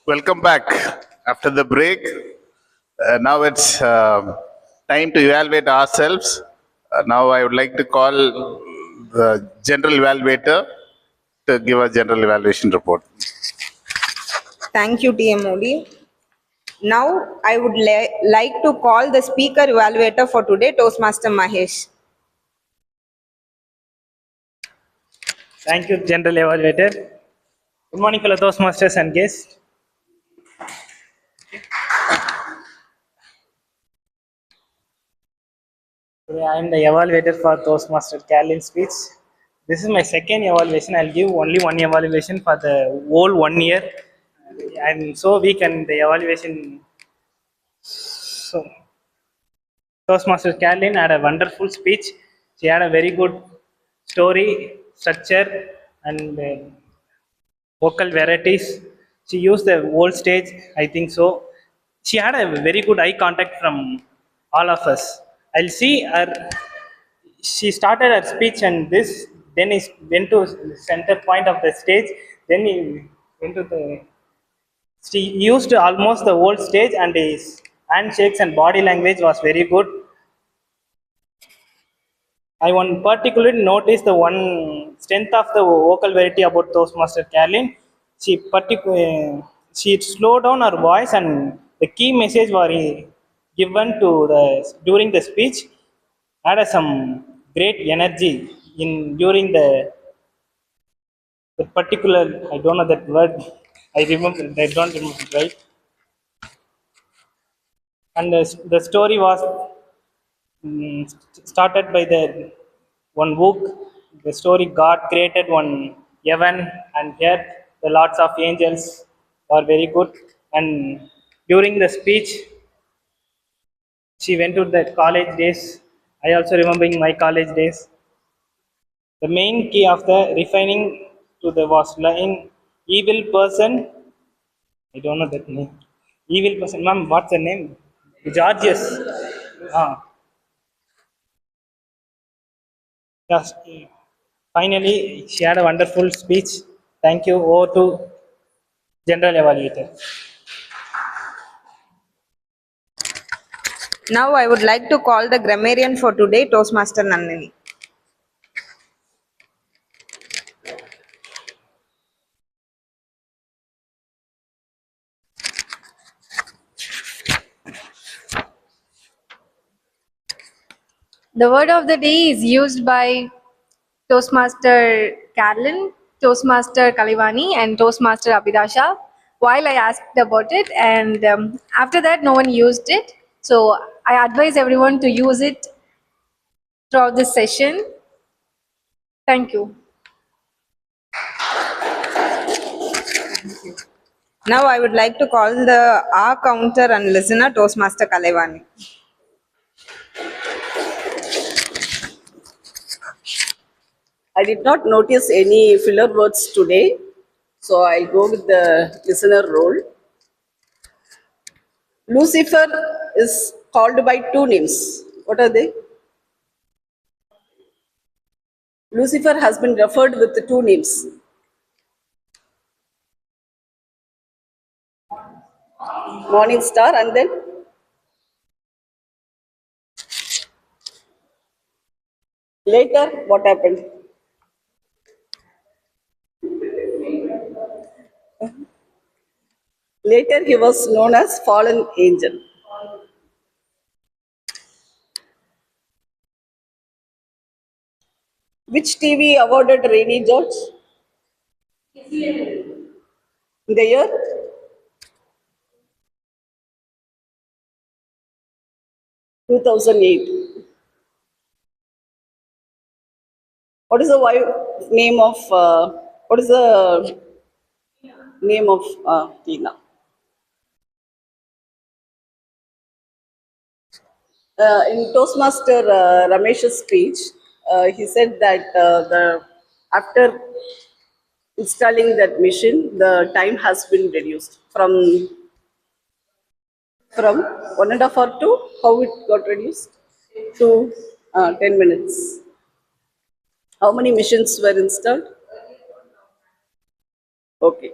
Welcome back after the break. Now it's time to evaluate ourselves. Now I would like to call the general evaluator to give a general evaluation report. Thank you, TM Modi. Now, I would like to call the speaker evaluator for today, Toastmaster Mahesh. Thank you, General Evaluator. Good morning, fellow Toastmasters and guests. Today, I am the evaluator for Toastmaster Carolyn speech. This is my second evaluation. I'll give only one evaluation for the whole 1 year. I'm so weak and the evaluation. So, Toastmaster Carolyn had a wonderful speech. She had a very good story, structure, and vocal varieties. She used the whole stage, I think so. She had a very good eye contact from all of us. I'll see her. She started her speech and this, then he went to the center point of the stage. Then he went to the. She used almost the whole stage and his handshakes and body language was very good. I want particularly notice the one strength of the vocal variety about Toastmaster Carolyn. She slowed down her voice and the key message was given to the during the speech had some great energy in during the particular. I don't know that word. I don't remember it, right. And the story was started by the one book. The story God created one heaven and earth. The lots of angels are very good. And during the speech, she went to the college days. I also remembering my college days. The main key of the refining to the was line evil person. I don't know that name. Evil person, ma'am. What's the name? Georgius. Ah, yes. Finally, she had a wonderful speech. Thank you. Over to General Evaluator. Now, I would like to call the grammarian for today, Toastmaster Nandini. The word of the day is used by Toastmaster Carolyn, Toastmaster Kalivani, and Toastmaster Abhidasha while I asked about it, and after that, no one used it. So I advise everyone to use it throughout this session. Thank you. Now, I would like to call the R counter and listener, Toastmaster Kalevani. I did not notice any filler words today, so I'll go with the listener role. Lucifer is called by two names. What are they? Lucifer has been referred with the two names. Morning star and then later what happened? Later he was known as fallen angel. Which TV awarded Rainy George? In the year? Two 2008. What is the name of what is the name of Tina? In Toastmaster Ramesh's speech, he said that after installing that machine, the time has been reduced from 1.5 hour to how it got reduced to 10 minutes. How many machines were installed? Okay.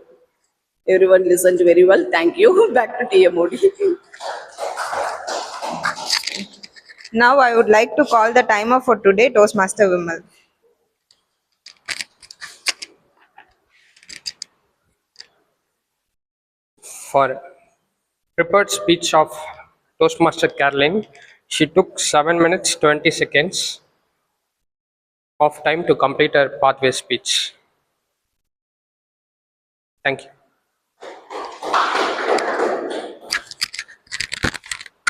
Everyone listened very well. Thank you. Back to TMOD. Now I would like to call the timer for today, Toastmaster Vimal. For prepared speech of Toastmaster Caroline, she took 7 minutes 20 seconds of time to complete her pathway speech. Thank you.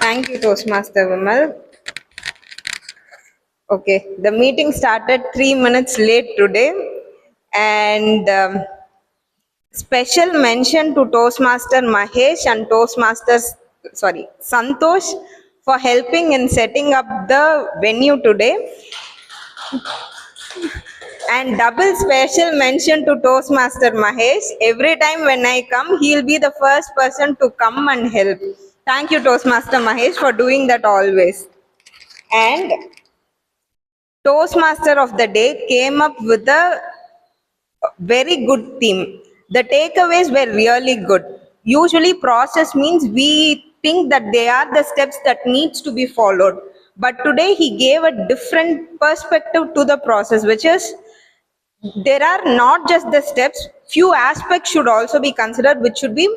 Thank you, Toastmaster Vimal. Okay, the meeting started 3 minutes late today, and special mention to Toastmaster Mahesh and Santosh for helping in setting up the venue today. And double special mention to Toastmaster Mahesh. Every time when I come, he'll be the first person to come and help. Thank you, Toastmaster Mahesh, for doing that always. And Toastmaster of the day came up with a very good theme. The takeaways were really good. Usually process means we think that they are the steps that needs to be followed. But today he gave a different perspective to the process, which is there are not just the steps, few aspects should also be considered, which should be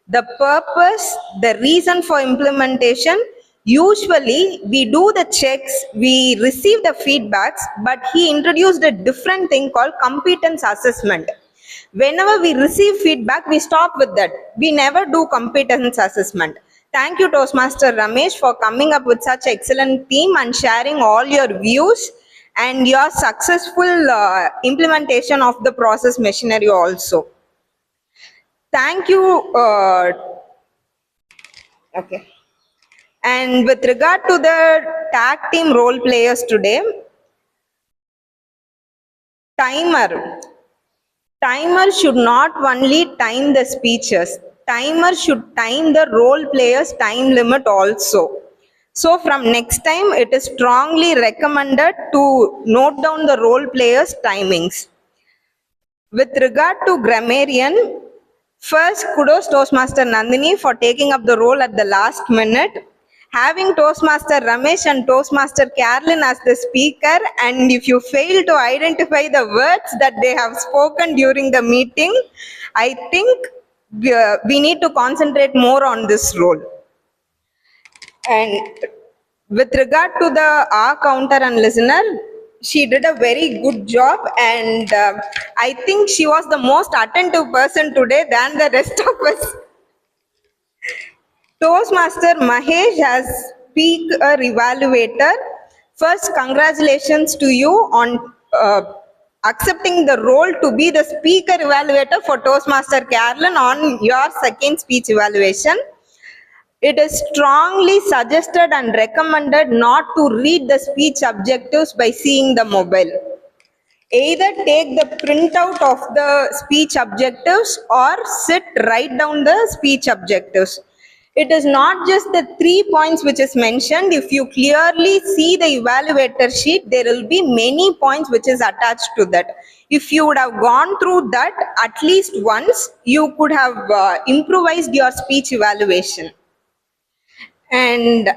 the purpose, the reason for implementation. Usually we do the checks, we receive the feedbacks, but he introduced a different thing called competence assessment. Whenever we receive feedback, we stop with that. We never do competence assessment. Thank you, Toastmaster Ramesh, for coming up with such excellent theme and sharing all your views and your successful implementation of the process machinery also. Thank you. Okay. And with regard to the tag team role players today, timer should not only time the speeches, timer should time the role players time limit also. So from next time, it is strongly recommended to note down the role players timings. With regard to grammarian, first kudos Toastmaster Nandini for taking up the role at the last minute. Having Toastmaster Ramesh and Toastmaster Carolyn as the speaker, and if you fail to identify the words that they have spoken during the meeting, I think we need to concentrate more on this role. And with regard to the R counter and listener, she did a very good job, and I think she was the most attentive person today than the rest of us. Toastmaster Mahesh as speaker evaluator. First, congratulations to you on accepting the role to be the speaker evaluator for Toastmaster Carolyn on your second speech evaluation. It is strongly suggested and recommended not to read the speech objectives by seeing the mobile. Either take the printout of the speech objectives or write down the speech objectives. It is not just the 3 points which is mentioned. If you clearly see the evaluator sheet, there will be many points which is attached to that. If you would have gone through that at least once, you could have improvised your speech evaluation. And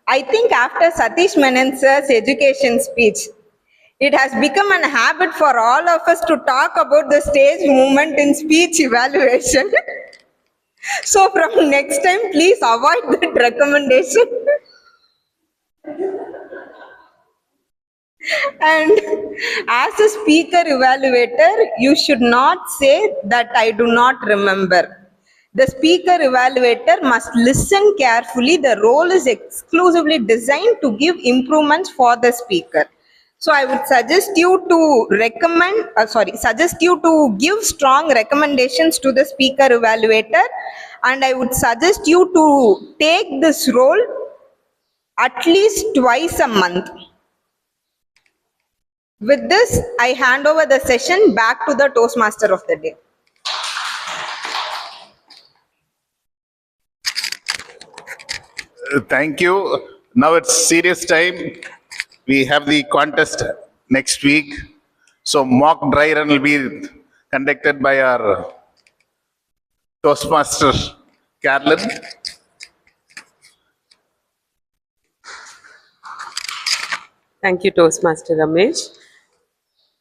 I think after Satish Menon sir's education speech, it has become a habit for all of us to talk about the stage movement in speech evaluation. So from next time, please avoid that recommendation. And as a speaker evaluator, you should not say that I do not remember. The speaker evaluator must listen carefully. The role is exclusively designed to give improvements for the speaker. So I would suggest you to suggest you to give strong recommendations to the speaker evaluator, and I would suggest you to take this role at least twice a month. With this, I hand over the session back to the Toastmaster of the day. Thank you. Now it's serious time. We have the contest next week. So mock dry run will be conducted by our Toastmaster Carolyn. Thank you, Toastmaster Ramesh.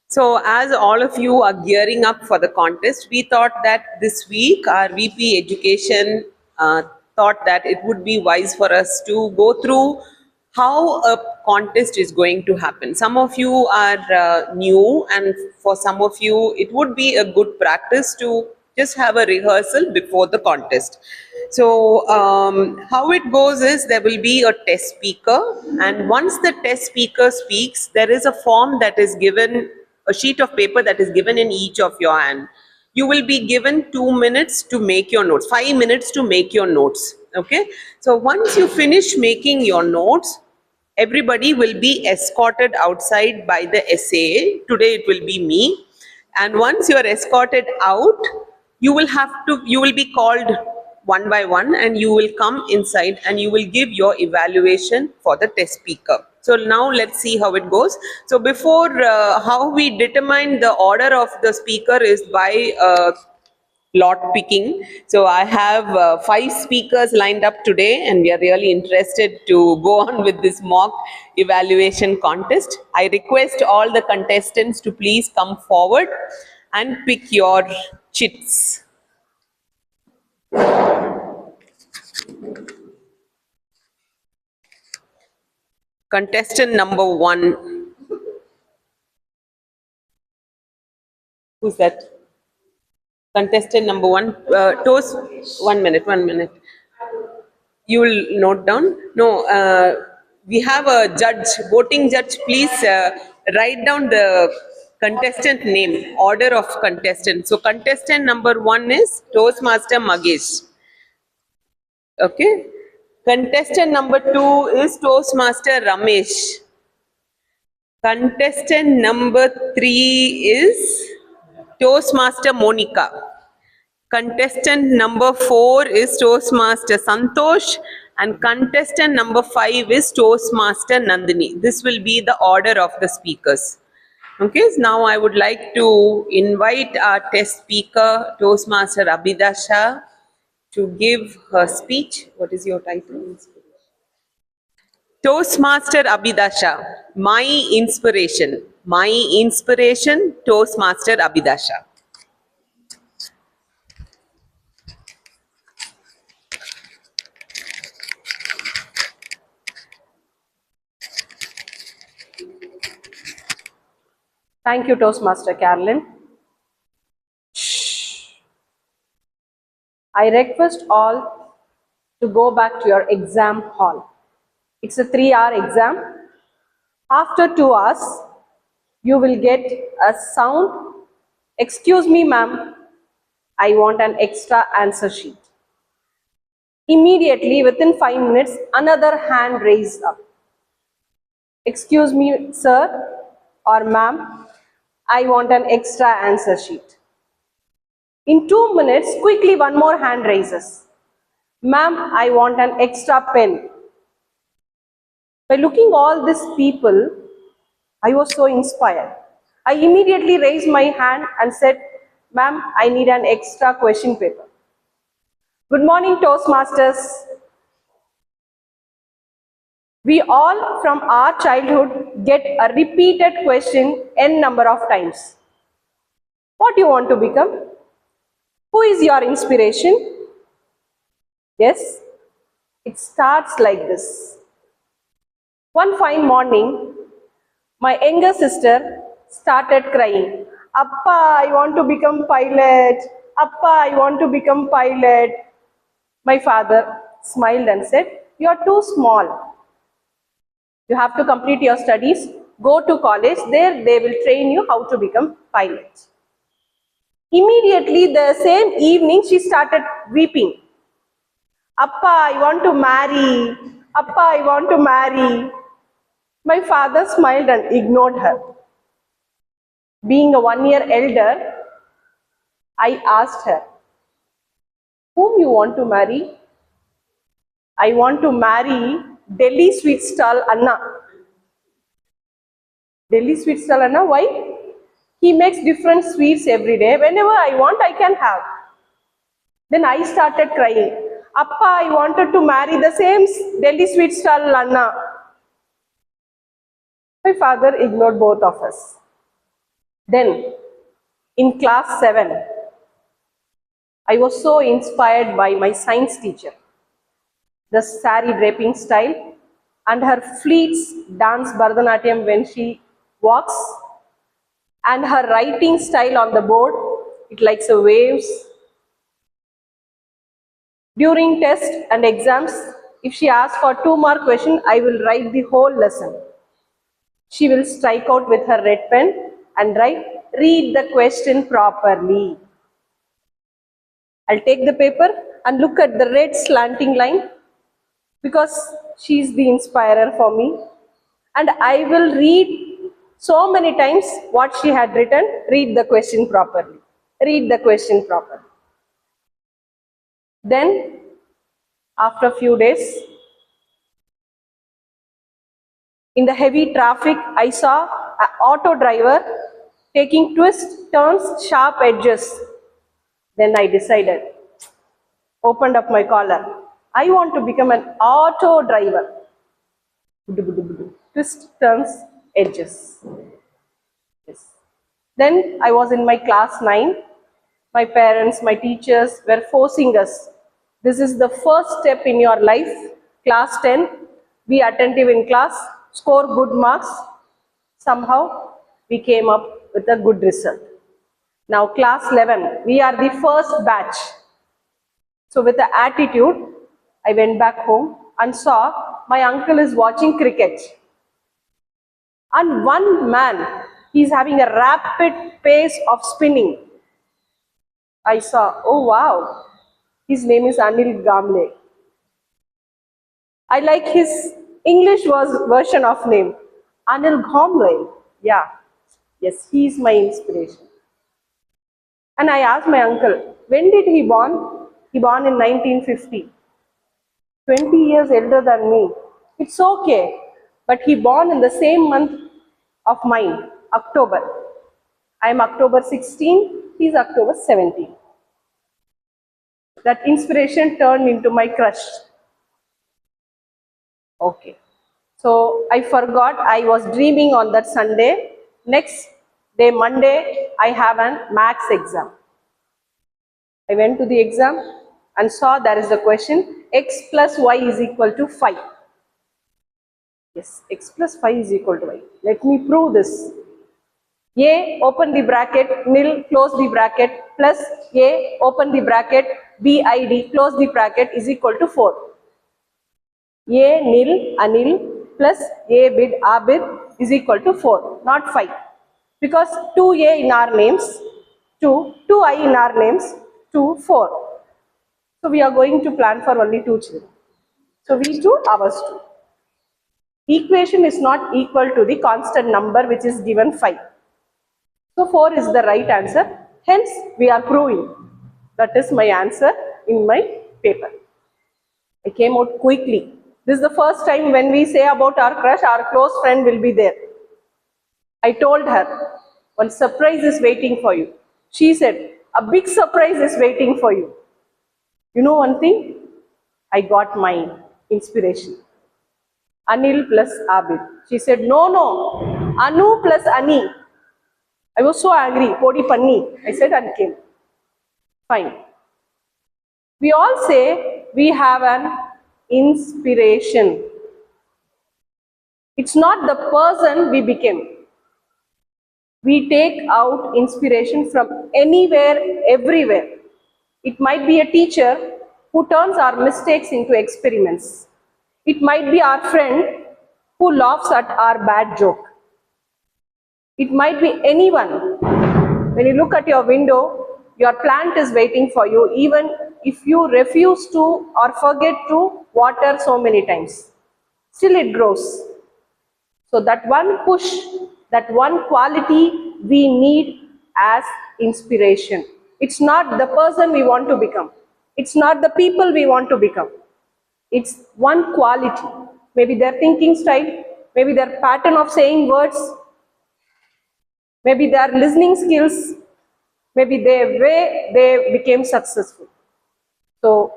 So as all of you are gearing up for the contest, we thought that this week our VP Education thought that it would be wise for us to go through how a contest is going to happen. Some of you are new, and for some of you it would be a good practice to just have a rehearsal before the contest. So how it goes is there will be a test speaker, and once the test speaker speaks, there is a form that is given, a sheet of paper that is given in each of your hand. You will be given 2 minutes to make your notes, 5 minutes to make your notes. Okay. So once you finish making your notes, everybody will be escorted outside by the SAA. Today it will be me. And once you are escorted out, you will be called one by one, and you will come inside and you will give your evaluation for the test speaker. So now let's see how it goes. So before, how we determine the order of the speaker is by lot picking. So I have 5 speakers lined up today, and we are really interested to go on with this mock evaluation contest. I request all the contestants to please come forward and pick your chits. Contestant number 1. Who's that? Contestant number 1. Toast. 1 minute. You will note down. No, we have a judge, voting judge. Please write down the contestant name, order of contestant. So contestant number 1 is Toastmaster Magesh. Okay. Contestant number 2 is Toastmaster Ramesh. Contestant number 3 is Toastmaster Monica. Contestant number 4 is Toastmaster Santosh, and contestant number 5 is Toastmaster Nandini. This will be the order of the speakers. Okay, so now I would like to invite our test speaker, Toastmaster Abhida Shah, to give her speech. What is your title? Toastmaster Abhida Shah, my inspiration. My inspiration, Toastmaster Abhida Shah. Thank you, Toastmaster Carolyn. I request all to go back to your exam hall. It's a 3-hour exam. After 2 hours, you will get a sound. Excuse me, ma'am, I want an extra answer sheet. Immediately, within 5 minutes, another hand raised up. Excuse me, sir or ma'am, I want an extra answer sheet. In 2 minutes, quickly one more hand raises. Ma'am, I want an extra pen. By looking all these people, I was so inspired. I immediately raised my hand and said, ma'am, I need an extra question paper. Good morning, Toastmasters. We all from our childhood get a repeated question n number of times. What do you want to become? Who is your inspiration? Yes, it starts like this. One fine morning, my younger sister started crying. Appa, I want to become pilot. Appa, I want to become pilot. My father smiled and said, you are too small. You have to complete your studies, go to college, there they will train you how to become pilot. Immediately the same evening she started weeping. Appa, I want to marry. Appa, I want to marry. My father smiled and ignored her. Being a 1 year elder, I asked her, whom you want to marry? I want to marry Delhi sweet stall Anna. Delhi sweet stall Anna, why? He makes different sweets every day. Whenever I want, I can have. Then I started crying. Appa, I wanted to marry the same Delhi sweet stall Anna. My father ignored both of us. Then, in class 7, I was so inspired by my science teacher. The sari draping style and her fleets dance Bharatanatyam when she walks, and her writing style on the board, it likes a waves. During tests and exams, if she asks for 2 mark question, I will write the whole lesson. She will strike out with her red pen and write, read the question properly. I'll take the paper and look at the red slanting line because she is the inspirer for me. And I will read so many times what she had written, read the question properly. Read the question properly. Then, after a few days, in the heavy traffic, I saw an auto driver taking twists, turns, sharp edges. Then I decided, opened up my collar. I want to become an auto driver. Twist, turns, edges. Yes. Then I was in my class 9. My parents, my teachers were forcing us. This is the first step in your life. Class 10, be attentive in class, score good marks. Somehow we came up with a good result. Now class 11, we are the first batch. So with the attitude, I went back home and saw my uncle is watching cricket. And one man, he is having a rapid pace of spinning. I saw, oh wow, his name is Anil Gamble. I like his English version of name, Anil Gamble. Yeah, yes, he is my inspiration. And I asked my uncle, when did he born? He born in 1950. 20 years elder than me. It's okay, but he born in the same month of mine, October. I am October 16, he is October 17. That inspiration turned into my crush. Okay. So I forgot I was dreaming on that Sunday. Next day, Monday, I have an maths exam. I went to the exam and saw there is a question, x plus y is equal to 5. Yes, x plus 5 is equal to y. Let me prove this. A, open the bracket, nil, close the bracket, plus A, open the bracket, BID, close the bracket is equal to 4. A, nil, anil, plus A, bid, abid is equal to 4, not 5. Because 2A in our names, 2I in our names, 2, 4. So we are going to plan for only 2 children. So we do ours too. Equation is not equal to the constant number which is given 5. So 4 is the right answer. Hence we are proving. That is my answer in my paper. I came out quickly. This is the first time when we say about our crush, our close friend will be there. I told her, one surprise is waiting for you. She said, a big surprise is waiting for you. You know one thing? I got my inspiration. Anil plus Abid. She said, no, Anu plus Ani. I was so angry, Podi Panni. I said and came. Fine. We all say we have an inspiration. It's not the person we became. We take out inspiration from anywhere, everywhere. It might be a teacher who turns our mistakes into experiments. It might be our friend who laughs at our bad joke. It might be anyone. When you look at your window, your plant is waiting for you, even if you refuse to or forget to water so many times. Still it grows. So that one push, that one quality we need as inspiration. It's not the person we want to become. It's not the people we want to become. It's one quality. Maybe their thinking style, maybe their pattern of saying words, maybe their listening skills, maybe the way they became successful. So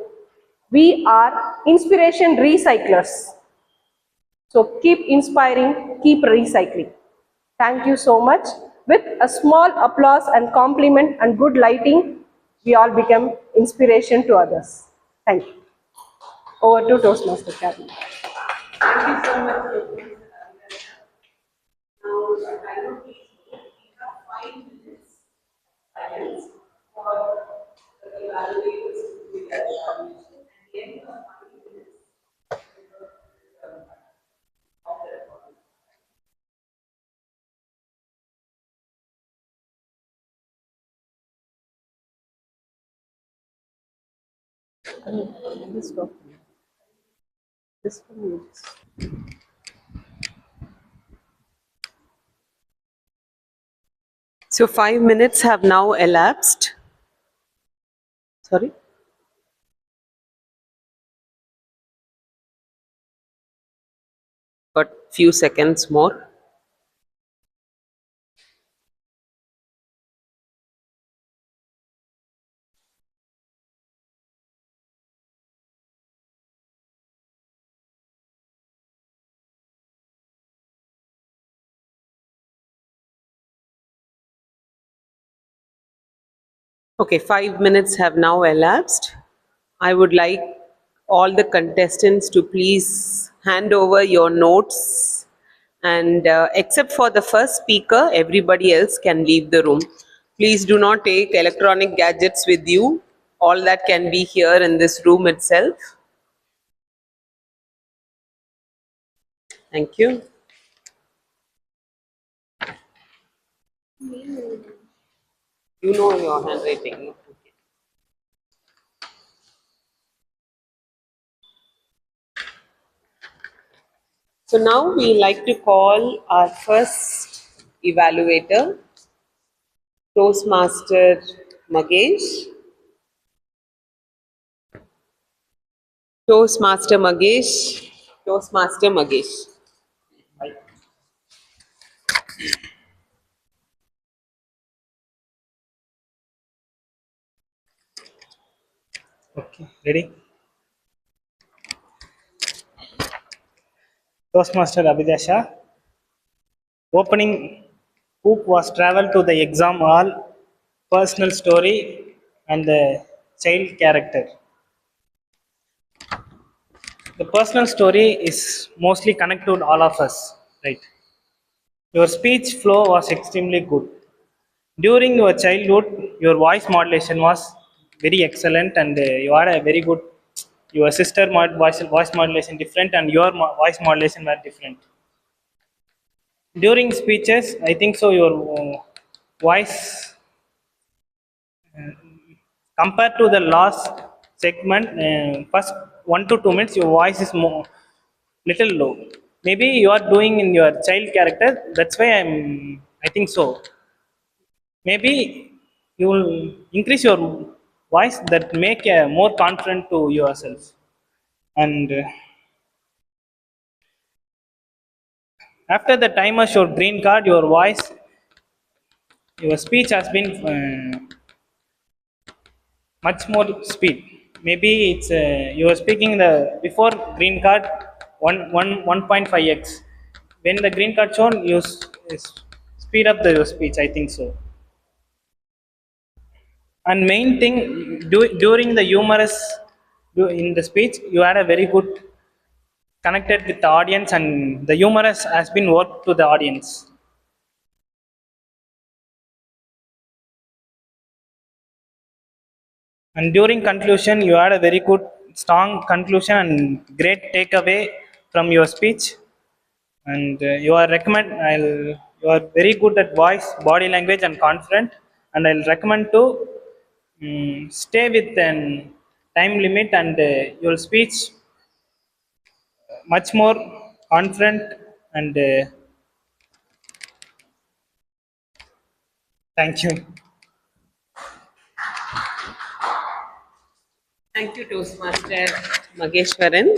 we are inspiration recyclers. So keep inspiring, keep recycling. Thank you so much. With a small applause and compliment and good lighting, we all become inspiration to others. Thank you. Over to Toastmaster Karen. This one. So 5 minutes have now elapsed. Sorry? But few seconds more. Okay, 5 minutes have now elapsed. I would like all the contestants to please hand over your notes, and except for the first speaker, everybody else can leave the room. Please do not take electronic gadgets with you. All that can be here in this room itself. Thank you. You know your handwriting. Okay. So now we like to call our first evaluator, Toastmaster Magesh. Toastmaster Magesh. Toastmaster Magesh. Okay, ready? Toastmaster Abhidasha. Opening hook was travel to the exam hall, personal story, and the child character. The personal story is mostly connected to all of us, right? Your speech flow was extremely good. During your childhood, your voice modulation was very excellent, and you had a very good. Your sister voice modulation different, and your voice modulation were different. During speeches, I think so. Your voice compared to the last segment, first 1 to 2 minutes, your voice is more little low. Maybe you are doing in your child character. That's why I think so. Maybe you will increase your voice that make more confident to yourself. And after the timer showed green card, your voice, your speech has been much more speed. Maybe it's you are speaking the before green card 1.5x. When the green card shown, you speed up the your speech. I think so. And main thing, during the humorous in the speech, you had a very good connected with the audience, and the humorous has been worked to the audience. And during conclusion, you had a very good, strong conclusion and great takeaway from your speech. And you are you are very good at voice, body language, and confident. And I'll recommend to stay with an time limit, and your speech much more confident. And thank you. Thank you, Toastmaster Mageshwaran.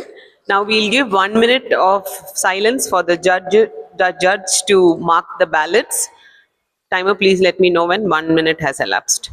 Now we'll give 1 minute of silence for the judge to mark the ballots. Timer, please let me know when 1 minute has elapsed.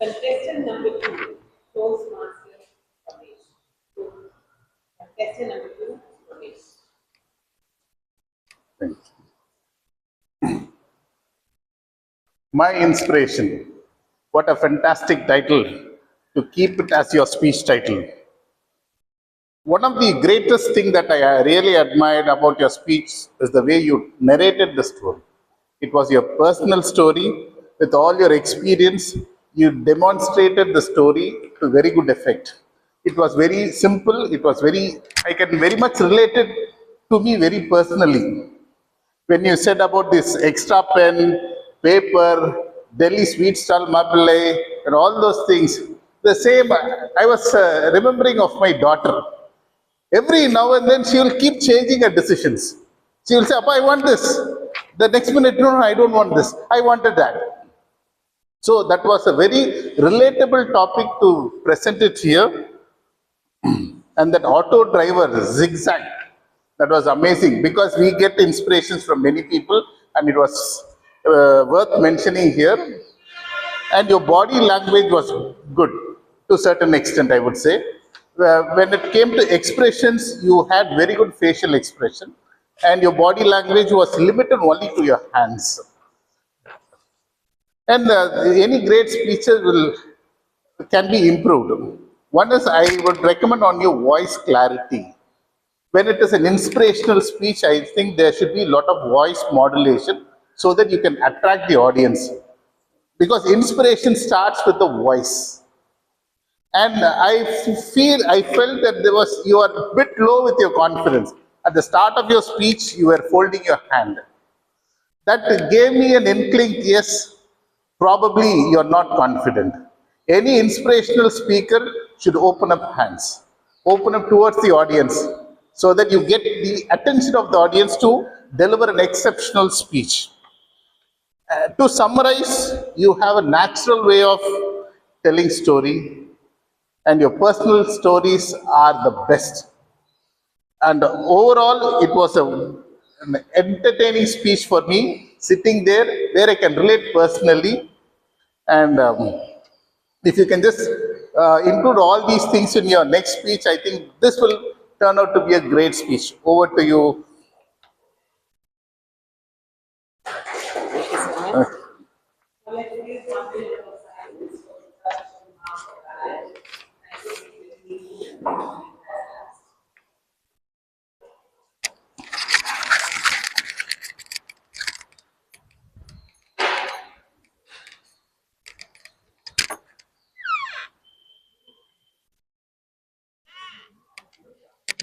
Contestant number 2, Toastmaster Ramesh. Contestant number 2, Ramesh. Thank you. My inspiration. What a fantastic title to keep it as your speech title. One of the greatest thing that I really admired about your speech is the way you narrated the story. It was your personal story with all your experience. You demonstrated the story to very good effect. It was very simple. It was very, I can very much relate it to me very personally. When you said about this extra pen, paper, Delhi sweet stall mabule, and all those things, the same, I was remembering of my daughter. Every now and then she will keep changing her decisions. She will say, Appa, I want this. The next minute, no, I don't want this. I wanted that. So that was a very relatable topic to present it here. And that auto driver, zigzag, that was amazing because we get inspirations from many people and it was worth mentioning here. And your body language was good to a certain extent, I would say. When it came to expressions, you had very good facial expression and your body language was limited only to your hands. And any great speeches can be improved. One is I would recommend on your voice clarity. When it is an inspirational speech, I think there should be a lot of voice modulation so that you can attract the audience. Because inspiration starts with the voice. And I felt that you are a bit low with your confidence. At the start of your speech, you were folding your hand. That gave me an inkling, yes, probably you're not confident. Any inspirational speaker should open up hands, open up towards the audience so that you get the attention of the audience to deliver an exceptional speech. To summarize, you have a natural way of telling story and your personal stories are the best. And overall, it was an entertaining speech for me, sitting there where I can relate personally. And if you can just include all these things in your next speech, I think this will turn out to be a great speech. Over to you.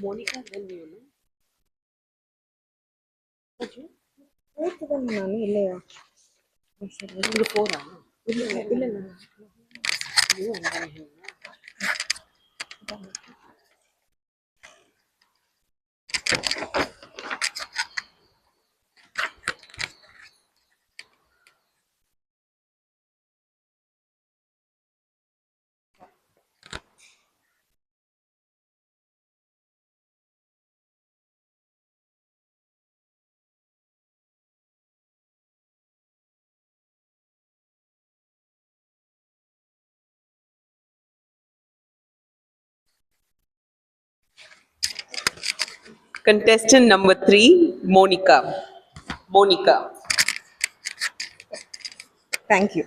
Monica, when do you know? இங்க போறா இல்ல Contestant number 3, Monica. Monica. Thank you.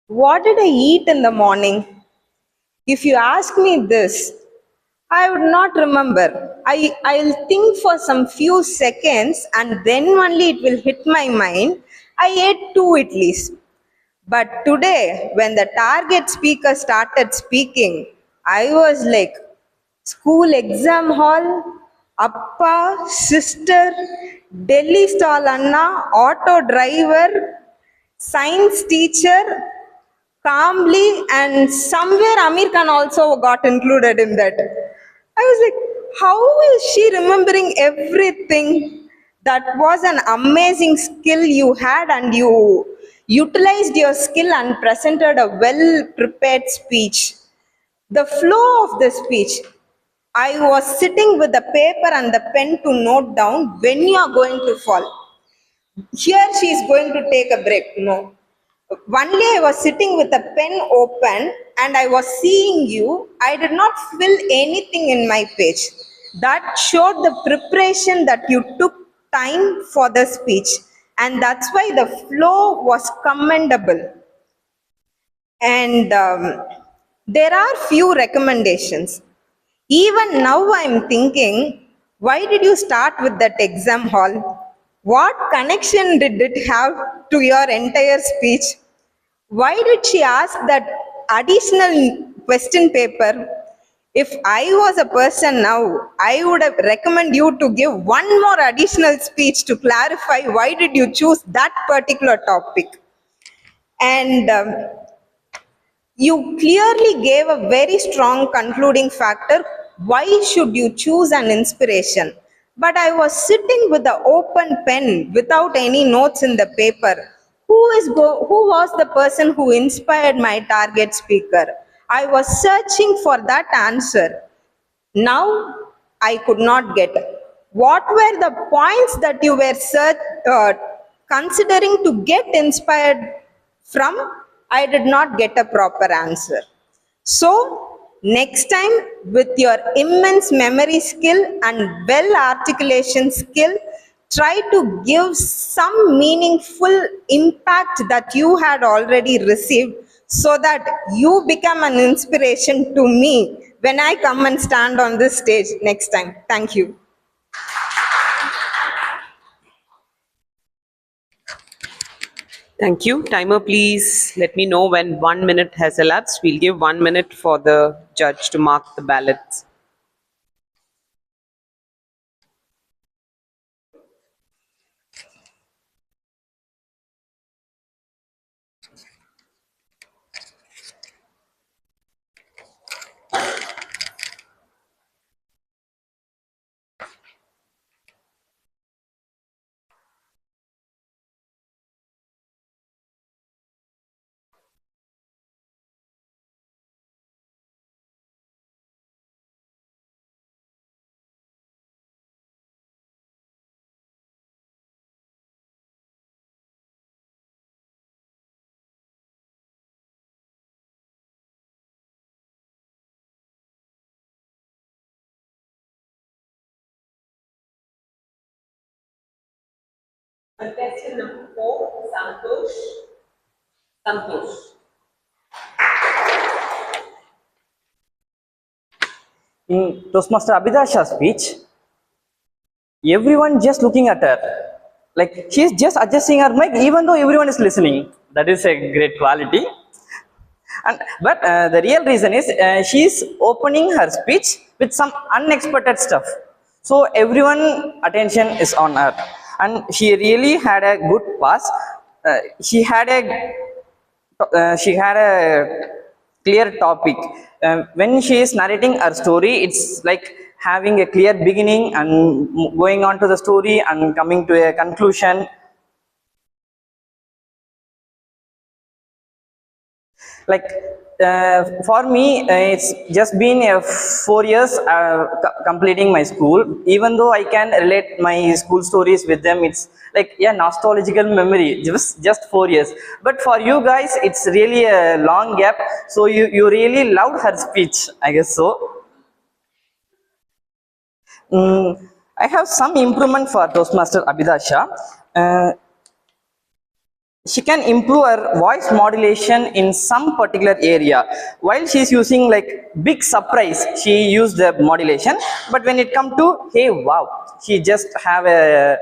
What did I eat in the morning? If you ask me this, I would not remember. I'll think for some few seconds and then only it will hit my mind. I ate 2 idlis. But today, when the target speaker started speaking, I was like, school exam hall, appa, sister, Delhi stall anna, auto driver, science teacher, calmly, and somewhere Amir Khan also got included in that. I was like, how is she remembering everything? That was an amazing skill you had, and you utilized your skill and presented a well prepared speech. The flow of the speech, I was sitting with the paper and the pen to note down when you are going to fall. Here she is going to take a break. No. Only I was sitting with a pen open and I was seeing you. I did not fill anything in my page. That showed the preparation that you took time for the speech. And that's why the flow was commendable. And there are few recommendations. Even now, I'm thinking, why did you start with that exam hall? What connection did it have to your entire speech? Why did she ask that additional question paper? If I was a person now, I would have recommend you to give one more additional speech to clarify why did you choose that particular topic. And you clearly gave a very strong concluding factor. Why should you choose an inspiration? But I was sitting with the open pen without any notes in the paper. Who was the person who inspired my target speaker? I was searching for that answer. Now I could not get. What were the points that you were considering to get inspired from? I did not get a proper answer. So, next time, with your immense memory skill and well articulation skill, try to give some meaningful impact that you had already received so that you become an inspiration to me when I come and stand on this stage next time. Thank you. Thank you. Timer, please let me know when 1 minute has elapsed. We'll give 1 minute for the judge to mark the ballots. Contestant number 4, Santosh. Santosh. In Toastmaster Abhidasha's speech, everyone just looking at her. Like she's just adjusting her mic even though everyone is listening. That is a great quality. But the real reason is she's opening her speech with some unexpected stuff. So everyone attention is on her. And she really had a good pass. She had a clear topic. When she is narrating her story, it's like having a clear beginning and going on to the story and coming to a conclusion. Like for me, it's just been 4 years completing my school. Even though I can relate my school stories with them, it's like a nostalgical memory. Just 4 years. But for you guys, it's really a long gap. So you really loved her speech, I guess so. I have some improvement for Toastmaster Abhidasha. She can improve her voice modulation in some particular area. While she is using like big surprise, she used the modulation. But when it come to hey wow, she just have a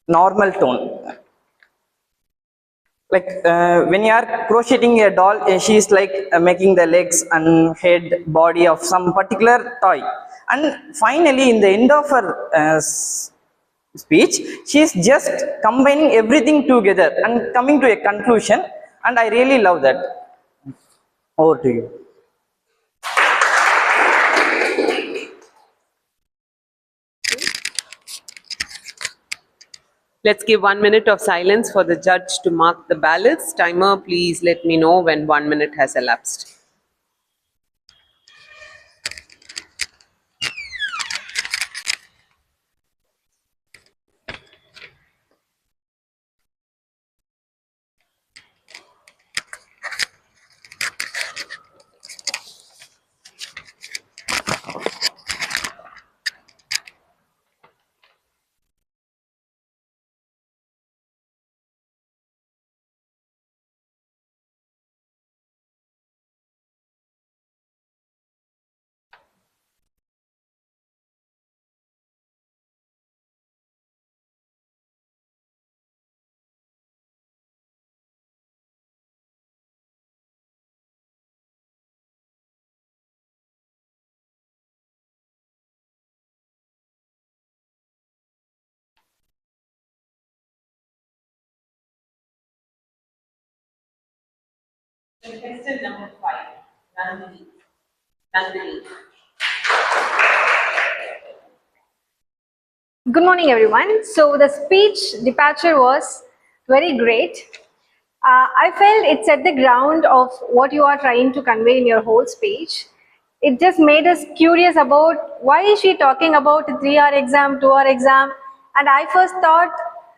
normal tone. Like when you are crocheting a doll, she is like making the legs and head, body of some particular toy. And finally, in the end of her speech, she is just combining everything together and coming to a conclusion. And I really love that. Over to you. Let's give 1 minute of silence for the judge to mark the ballots. Timer, please let me know when 1 minute has elapsed. Contestant number 5, Nandini. Nandini. Good morning, everyone. So the speech departure was very great. I felt it set the ground of what you are trying to convey in your whole speech. It just made us curious about why is she talking about 3-hour exam, 2-hour exam, and I first thought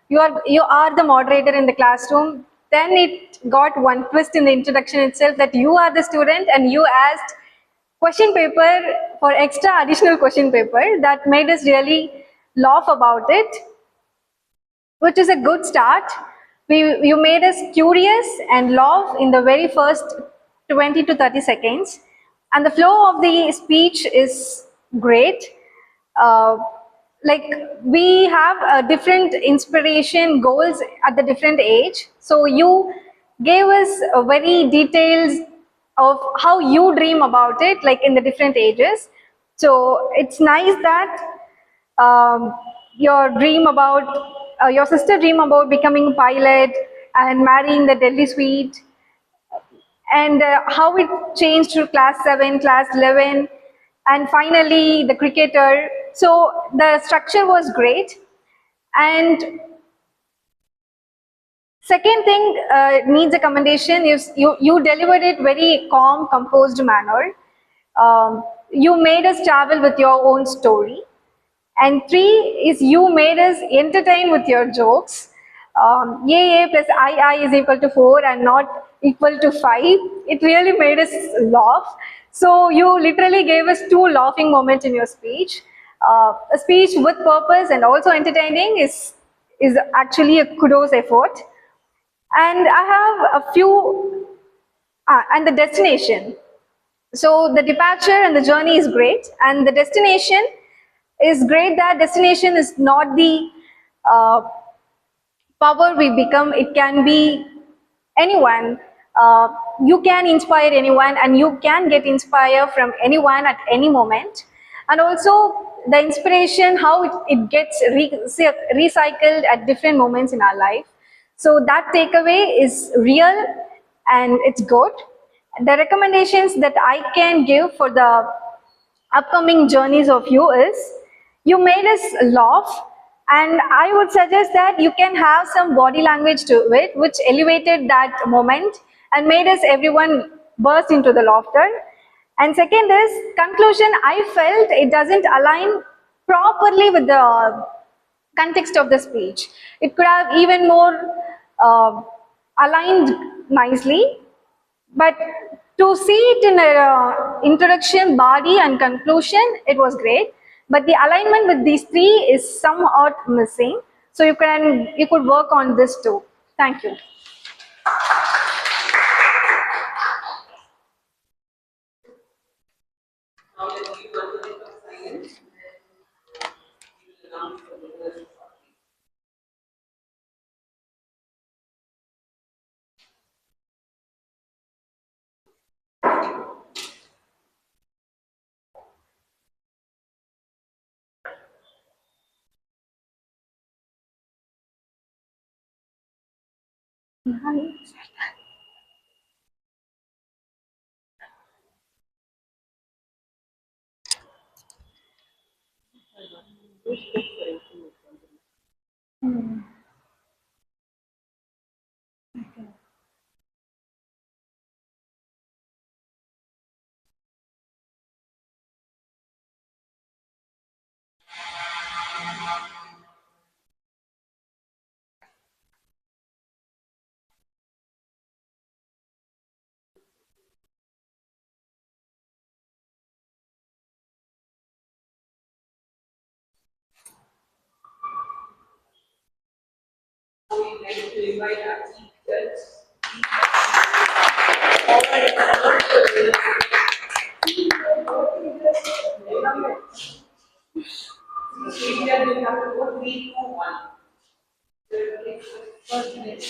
you are the moderator in the classroom. Then it got one twist in the introduction itself that you are the student and you asked question paper for extra additional question paper that made us really laugh about it, which is a good start. You made us curious and laugh in the very first 20 to 30 seconds. And the flow of the speech is great. Uh, like we have a different inspiration goals at the different age. So you gave us a very details of how you dream about it, like in the different ages. So it's nice that your dream about your sister dream about becoming a pilot and marrying the Delhi suite, and how it changed to class 7, class 11, and finally the cricketer. So the structure was great. And second thing needs a commendation is you delivered it very calm, composed manner. You made us travel with your own story. And 3 is you made us entertain with your jokes. A plus I is equal to 4 and not equal to 5. It really made us laugh. So you literally gave us 2 laughing moments in your speech. A speech with purpose and also entertaining is actually a kudos effort. And I have a few, and the destination. So the departure and the journey is great, and the destination is great. That destination is not the uh, power we become. It can be anyone. You can inspire anyone, and you can get inspired from anyone at any moment. And also the inspiration, how it gets recycled at different moments in our life. So that takeaway is real and it's good. The recommendations that I can give for the upcoming journeys of you is you made us laugh, and I would suggest that you can have some body language to it which elevated that moment and made us everyone burst into the laughter. And second is conclusion. I felt it doesn't align properly with the context of the speech. It could have even more aligned nicely, but to see it in a introduction, body and conclusion, it was great. But the alignment with these 3 is somewhat missing. So you could work on this too. Thank you. Now let's give 1 minute of silence. We will announce the winners shortly. We would like to invite our chief judge. Chief judge will have to go 3, 2, 1. So first minute.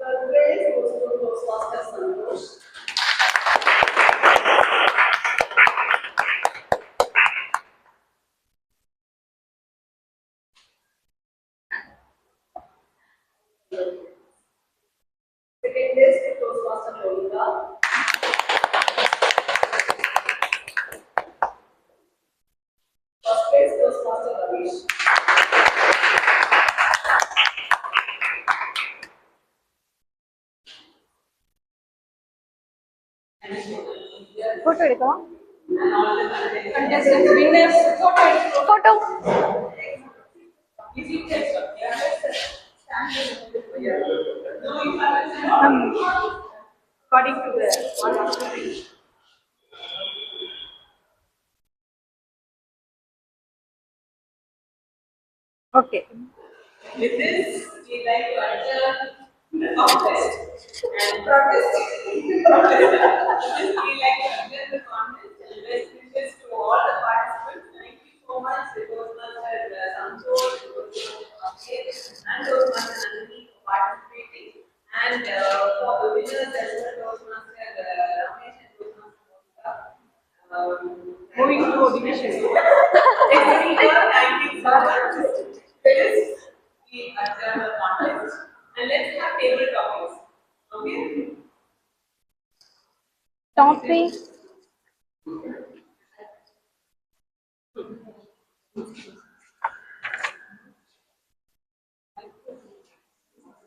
Third place goes to Toastmaster Santosh. Second place to Toastmaster Toastmaster Monica. First place, Toastmaster Ramesh. Photo எடுக்கவா? Contestants, winners, photo. Photo. According to the 1 2 3. Okay. With this, we like to adjourn the contest and protest. With this, we like to adjourn the contest and best wishes to all the participants. Thank you so much, the Toastmaster Santosh, and Toastmaster Nandini for participating. And for the winners as well, Toastmaster Ramesh and Toastmaster Monica. Moving to division. Thank you so much. This we adjourn the contest and let's have table topics. Okay? Topic.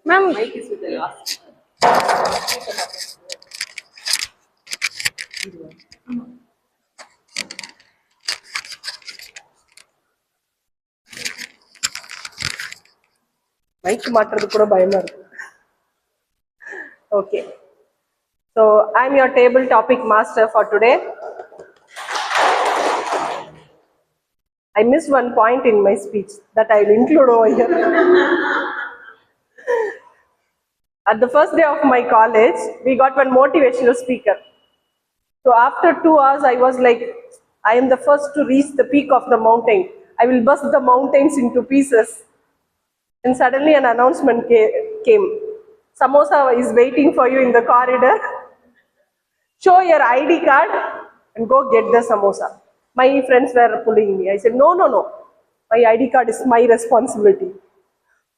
Ma'am, Mike is with the last. Mic மாட்டுறது கூட பயமா இருக்கு. Okay. So I'm your table topic master for today. I missed one point in my speech that I will include over here. At the first day of my college, we got one motivational speaker. So after 2 hours, I was like, I am the first to reach the peak of the mountain. I will bust the mountains into pieces. And suddenly an announcement came. Samosa is waiting for you in the corridor. Show your ID card and go get the samosa. My friends were pulling me. I said, no, no, no. My ID card is my responsibility.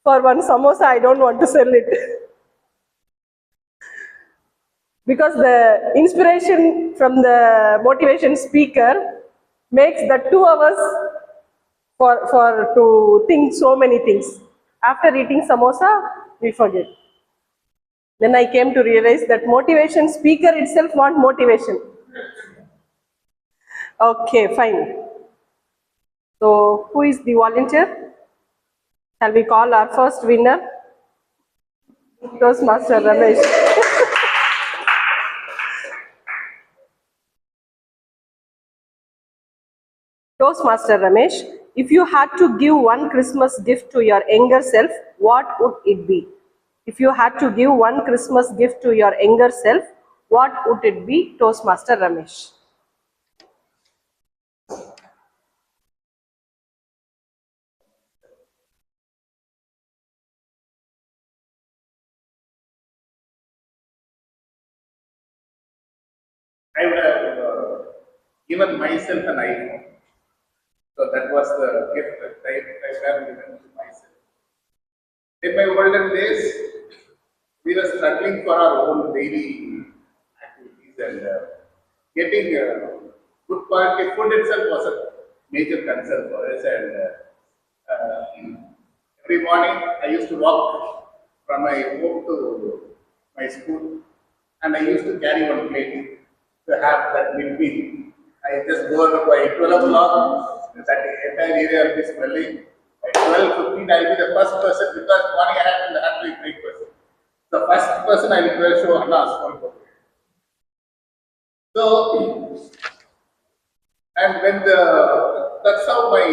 For one samosa, I don't want to sell it. Because the inspiration from the motivation speaker makes the 2 hours for to think so many things. After eating samosa, we forget. Then I came to realize that motivation speaker itself want motivation. Okay, fine. So who is the volunteer? Shall we call our first winner? Toastmaster Ramesh. Toastmaster Ramesh, if you had to give one Christmas gift to your younger self, what would it be? If you had to give one Christmas gift to your younger self, what would it be, Toastmaster Ramesh? I would have given myself an iPhone. So that was the gift that I have given to myself. In my olden days, we were struggling for our own daily activities and getting good quality food itself was a major concern for us. And every morning I used to walk from my home to my school, and I used to carry one plate to have that midmeal. I just go by 12 o'clock, that entire area will be smelling. By 12:15, I'll be the first person because morning I have to eat breakfast. The first person I will show Anna's phone. So, and when that's how my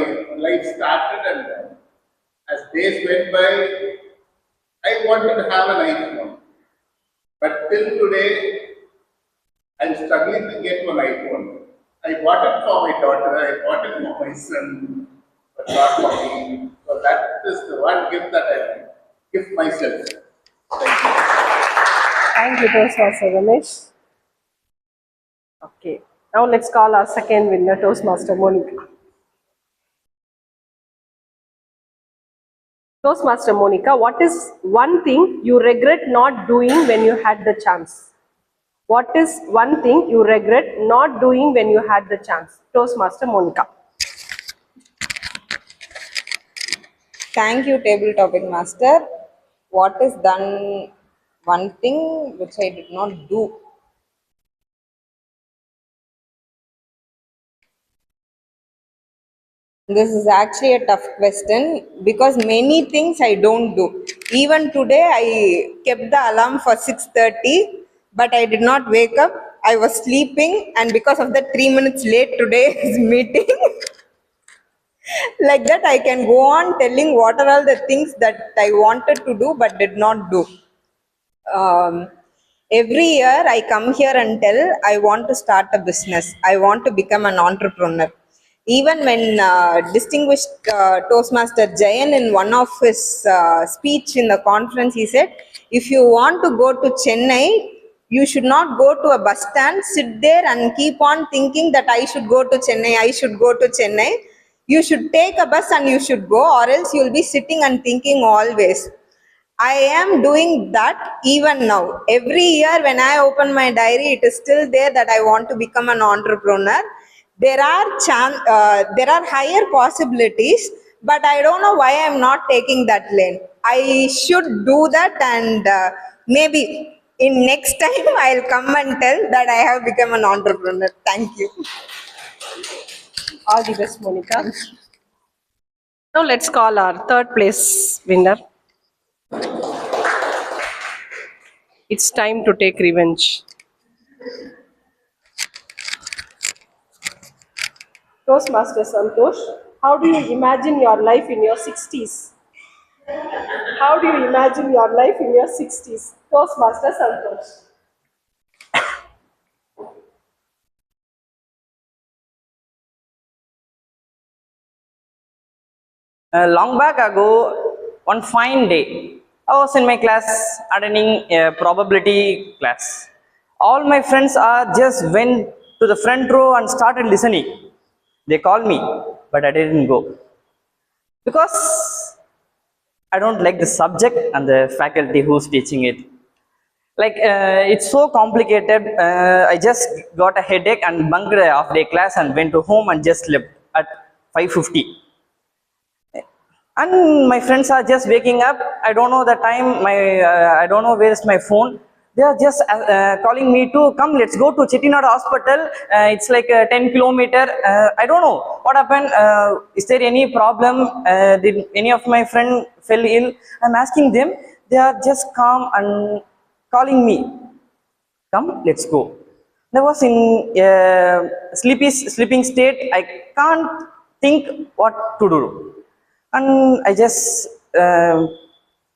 life started, and as days went by, I wanted to have an iPhone. But till today, I'm struggling to get one iPhone. I bought it for my daughter, I bought it for my son, but not for me. So that is the one gift that I give myself. Thank you. Thank you, Toastmaster Ramesh. Okay, now let's call our second winner, Toastmaster Monica. Toastmaster Monica, what is one thing you regret not doing when you had the chance? What is one thing you regret not doing when you had the chance? Toastmaster Monica. Thank you, table topic master. What is done one thing which I did not do? This is actually a tough question because many things I don't do. Even today, I kept the alarm for 6:30, but I did not wake up. I was sleeping, and because of that, 3 minutes late today's meeting. Like that, I can go on telling what are all the things that I wanted to do but did not do. Um, every year I come here and tell I want to start a business. I want to become an entrepreneur. Even when distinguished Toastmaster Jayan in one of his speech in the conference, he said, if you want to go to Chennai, you should not go to a bus stand, sit there and keep on thinking that I should go to Chennai, I should go to Chennai. You should take a bus and you should go, or else you will be sitting and thinking always. I am doing that even now. Every year when I open my diary, it is still there that I want to become an entrepreneur. There are higher possibilities, but I don't know why I'm not taking that lane. I should do that, and maybe in next time I'll come and tell that I have become an entrepreneur. Thank you. All the best, Monica. Now let's call our third place winner. It's time to take revenge. Toastmaster Santosh, how do you imagine your life in your 60s? How do you imagine your life in your 60s? Toastmaster Santosh. Long back ago, one fine day, I was in my class attending a probability class. All my friends are just went to the front row and started listening. They called me, but I didn't go because I don't like the subject and the faculty who's teaching it. Like it's so complicated. I just got a headache and bunked a half-day class and went to home and just slept at 5:50. And my friends are just waking up. I don't know the time. I don't know where is my phone. They are just calling me to come. Let's go to Chettinad Hospital. It's like 10 kilometer. I don't know what happened. Is there any problem? Did any of my friend fell ill? I'm asking them. They are just calm and calling me. Come, let's go. I was in sleeping state. I can't think what to do. And I just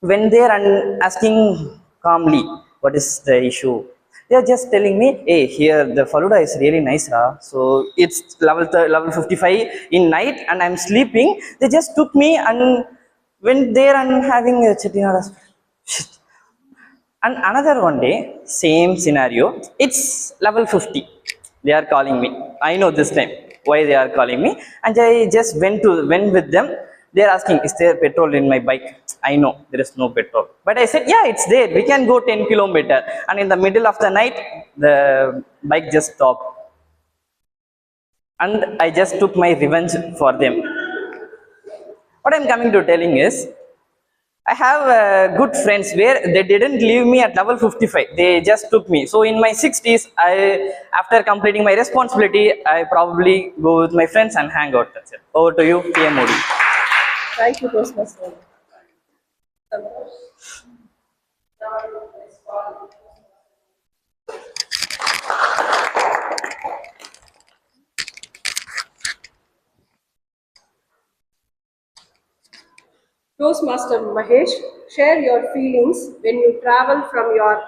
went there and asking calmly, what is the issue? They are just telling me, hey, here the Faluda is really nice. So it's level 55 in night and I'm sleeping. They just took me and went there and having a Chettinad. And another one day, same scenario, it's level 50. They are calling me. I know this time why they are calling me. And I just went with them. They are asking, is there petrol in my bike? I know there is no petrol. But I said, yeah, it's there. We can go 10 kilometers. And in the middle of the night, the bike just stopped. And I just took my revenge for them. What I'm coming to telling is, I have good friends where they didn't leave me at level 55. They just took me. So in my 60s, after completing my responsibility, I probably go with my friends and hang out. That's it. Over to you, PM Modi. Thank you, Toastmaster. Toastmaster Mahesh, share your feelings when you travel from your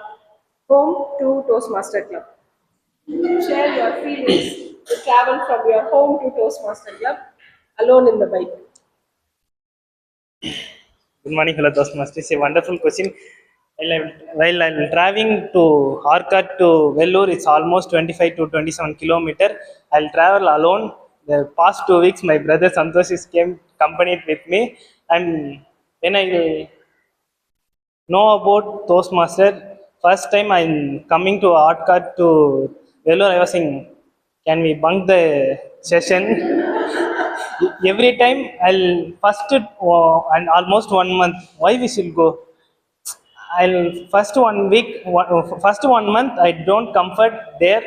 home to Toastmaster Club. Share your feelings to travel from your home to Toastmaster Club alone in the bike. Good morning, hello Toastmaster. It's a wonderful question. While I'm traveling to Arcot to Vellore, it's almost 25 to 27 kilometer. I'll travel alone. The past 2 weeks, my brother Santosh is came accompanied with me, and when I know about Toastmaster, first time I'm coming to art card to Vellore, I was saying, can we bunk the session? Every time I'll first and almost 1 month. Why we should go? I'll first 1 week, first 1 month I don't comfort there,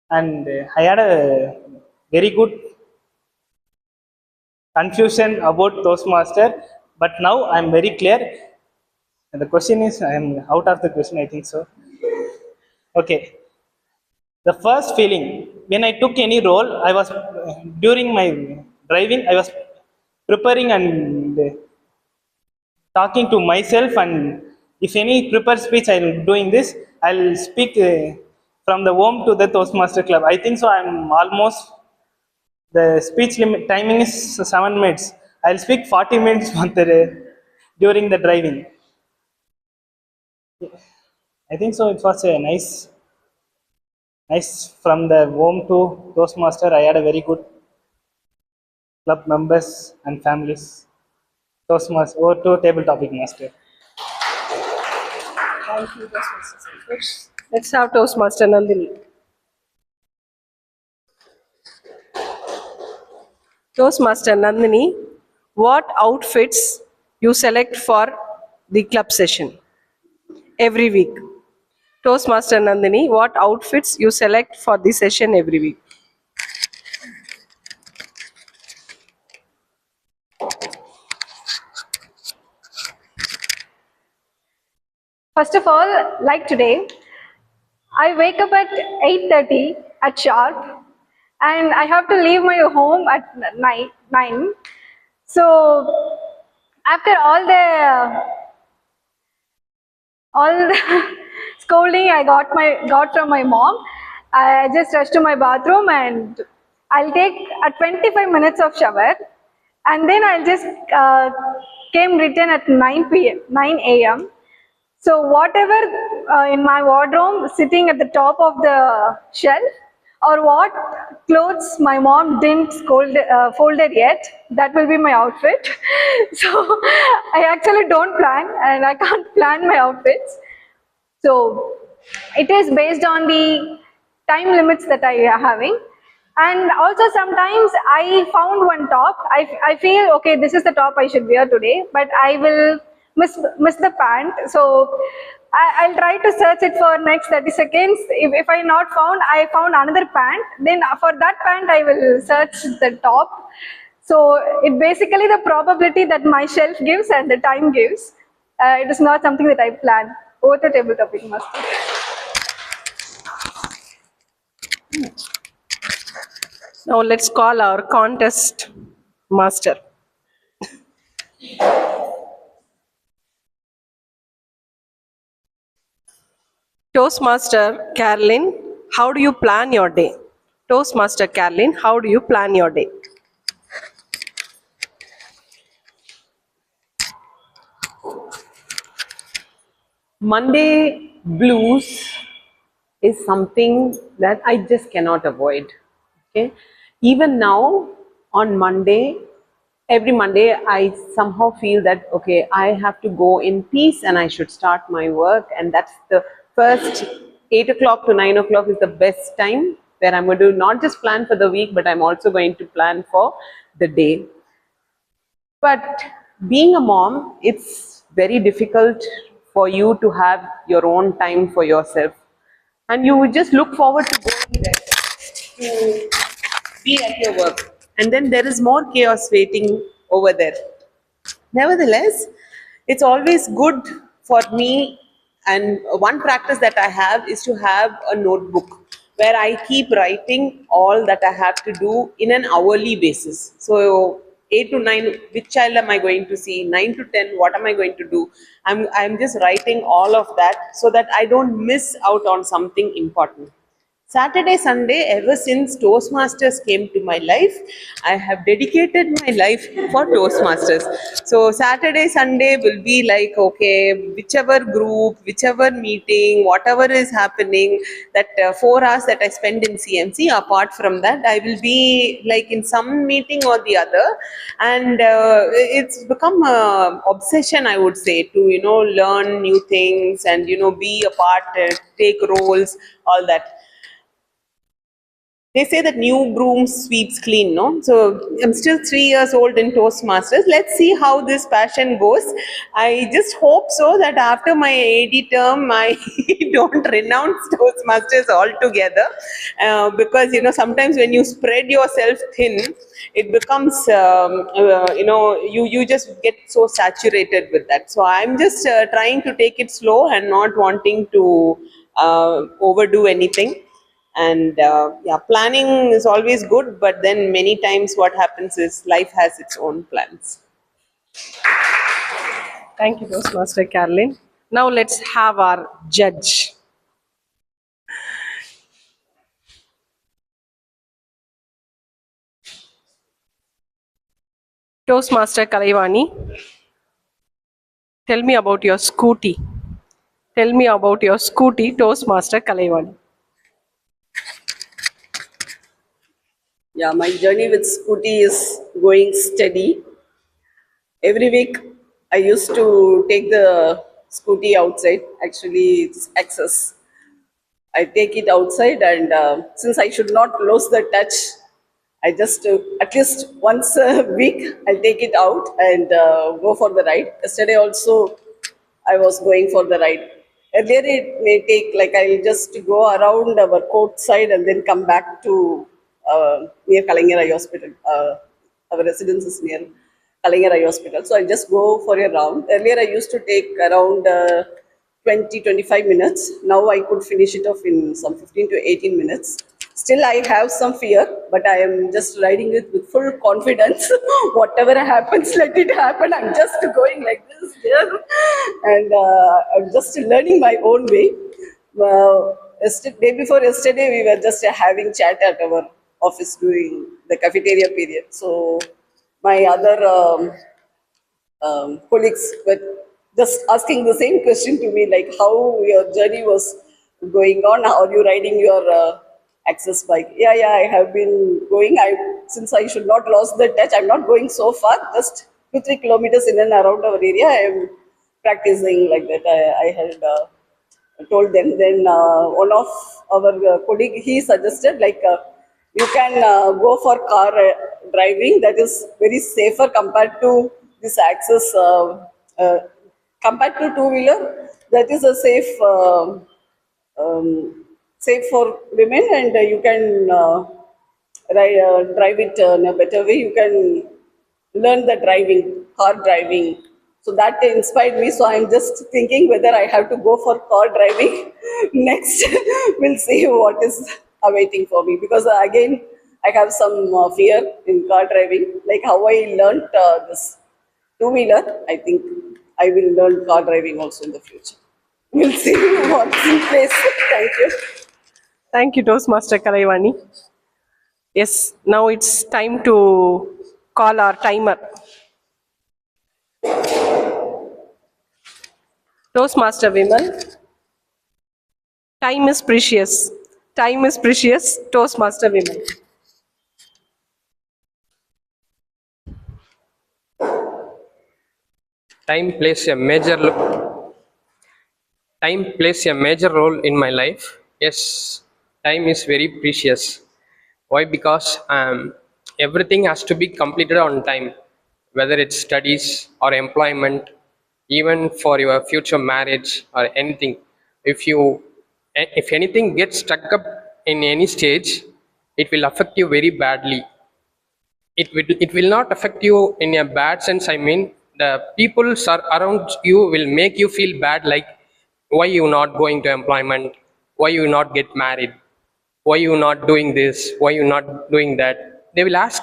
and I had a very good confusion about Toastmaster, but now I'm very clear. And the question is, I'm out of the question, I think so. Okay. The first feeling when I took any role, I was during my driving, I was preparing and talking to myself, and if any prepared speech I'm doing this, I'll speak from the home to the Toastmaster club. I think so. I'm almost the speech limit timing is 7 minutes. I'll speak 40 minutes during the driving. I think so. It was a nice from the home to Toastmaster. I had a very good club members and families. Toastmaster or to table topic master. Thank you, Toastmaster. Let's have Toastmaster Nandini. Toastmaster Nandini, what outfits you select for the club session every week? Toastmaster Nandini, what outfits you select for the session every week? First of all, like today, I wake up at 8:30 at sharp, and I have to leave my home at 9. So after all the scolding I got from my mom, I just rushed to my bathroom, and I'll take a 25 minutes of shower, and then I'll just came return at 9 a.m. So whatever in my wardrobe sitting at the top of the shelf, or what clothes my mom didn't folded yet, that will be my outfit. So I actually don't plan, and I can't plan my outfits. So it is based on the time limits that I am having. And also sometimes I found one top, I feel, okay, this is the top I should wear today, but I will miss the pant. So I'll try to search it for next 30 seconds. If I not found, I found another pant, then for that pant I will search the top. So it basically the probability that my shelf gives and the time gives. It is not something that I plan. Over to table topic master. Now let's call our contest master. Toastmaster Carolyn, how do you plan your day? Toastmaster Carolyn, how do you plan your day? Monday blues is something that I just cannot avoid. Okay, even now on Monday, every Monday I somehow feel that okay, I have to go in peace and I should start my work, and that's the first 8 o'clock to 9 o'clock is the best time where I'm going to not just plan for the week, but I'm also going to plan for the day. But being a mom, it's very difficult for you to have your own time for yourself. And you would just look forward to going there, to be at your work. And then there is more chaos waiting over there. Nevertheless, it's always good for me, and one practice that I have is to have a notebook where I keep writing all that I have to do in an hourly basis. So 8 to 9, which child am I going to see? 9 to 10, what am I going to do? I'm just writing all of that so that I don't miss out on something important. Saturday, Sunday, ever since Toastmasters came to my life, I have dedicated my life for Toastmasters. So Saturday, Sunday will be like, okay, whichever group, whichever meeting, whatever is happening, that 4 hours that I spend in CMC, apart from that, I will be like in some meeting or the other. And it's become a obsession, I would say, to, learn new things and, be a part, take roles, all that. They say that new broom sweeps clean, no? So I'm still 3 years old in Toastmasters. Let's see how this passion goes. I just hope so that after my AD term, I don't renounce Toastmasters altogether. Because, sometimes when you spread yourself thin, it becomes, you just get so saturated with that. So I'm just trying to take it slow and not wanting to overdo anything. And yeah, planning is always good, but then many times what happens is life has its own plans. Thank you, Toastmaster Carolyn. Now let's have our judge. Toastmaster Kalaivani, tell me about your scooty. Tell me about your scooty, Toastmaster Kalaivani. Yeah, my journey with Scooty is going steady. Every week, I used to take the Scooty outside. Actually, it's Access. I take it outside, and since I should not lose the touch, I just at least once a week I'll take it out and go for the ride. Yesterday also, I was going for the ride. Earlier, it may take like I'll just go around our court side and then come back to near Kalingarai Hospital. Our residence is near Kalingarai Hospital. So I just go for a round. Earlier, I used to take around 20-25 minutes. Now I could finish it off in some 15 to 18 minutes. Still, I have some fear, but I am just riding it with full confidence. Whatever happens, let it happen. I'm just going like this here, and I'm just learning my own way. Day before yesterday, we were just having chat at our office during the cafeteria period. So my other colleagues were just asking the same question to me, like how your journey was going on. How are you riding your Access bike? Yeah, I have been going. Since I should not lose the touch, I'm not going so far. Just 2-3 kilometers in and around our area. I am practicing like that. I had told them. Then one of our colleague, he suggested like you can go for car driving. That is very safer compared to this Access. Compared to two-wheeler, that is a safe. Safe for women, and you can drive it in a better way. You can learn the car driving. So that inspired me. So I'm just thinking whether I have to go for car driving next. We'll see what is awaiting for me, because again I have some fear in car driving. Like how I learned this two-wheeler, I think I will learn car driving also in the future. We'll see what's in place. Thank you. Thank you, Toastmaster Kalaivani. Yes, now it's time to call our timer. Toastmaster women, time is precious. Time is precious, Toastmaster women. Time plays a major role in my life. Yes, time is very precious. Why? Because everything has to be completed on time, whether it's studies or employment, even for your future marriage or anything. If anything gets stuck up in any stage, it will affect you very badly. It will not affect you in a bad sense. I mean, the people around you will make you feel bad, like why you not going to employment, why you not get married, why you not doing this, why you not doing that. They will ask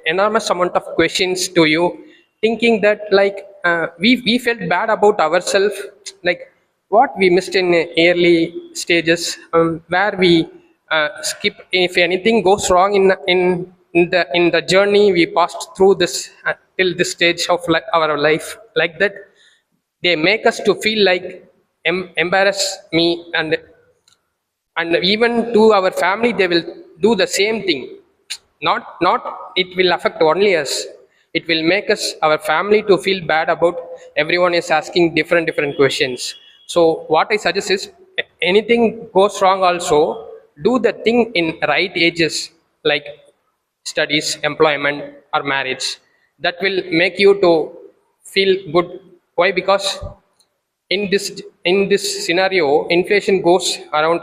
enormous amount of questions to you, thinking that like we felt bad about ourselves, like what we missed in early stages, where we skip if anything goes wrong in the journey we passed through this till this stage of our life, like that they make us to feel like embarrass me, and even to our family they will do the same thing. Not it will affect only us, it will make us our family to feel bad about everyone is asking different questions. So what I suggest is, anything goes wrong also, do the thing in right ages, like studies, employment, or marriage. That will make you to feel good. Why? Because in this scenario inflation goes around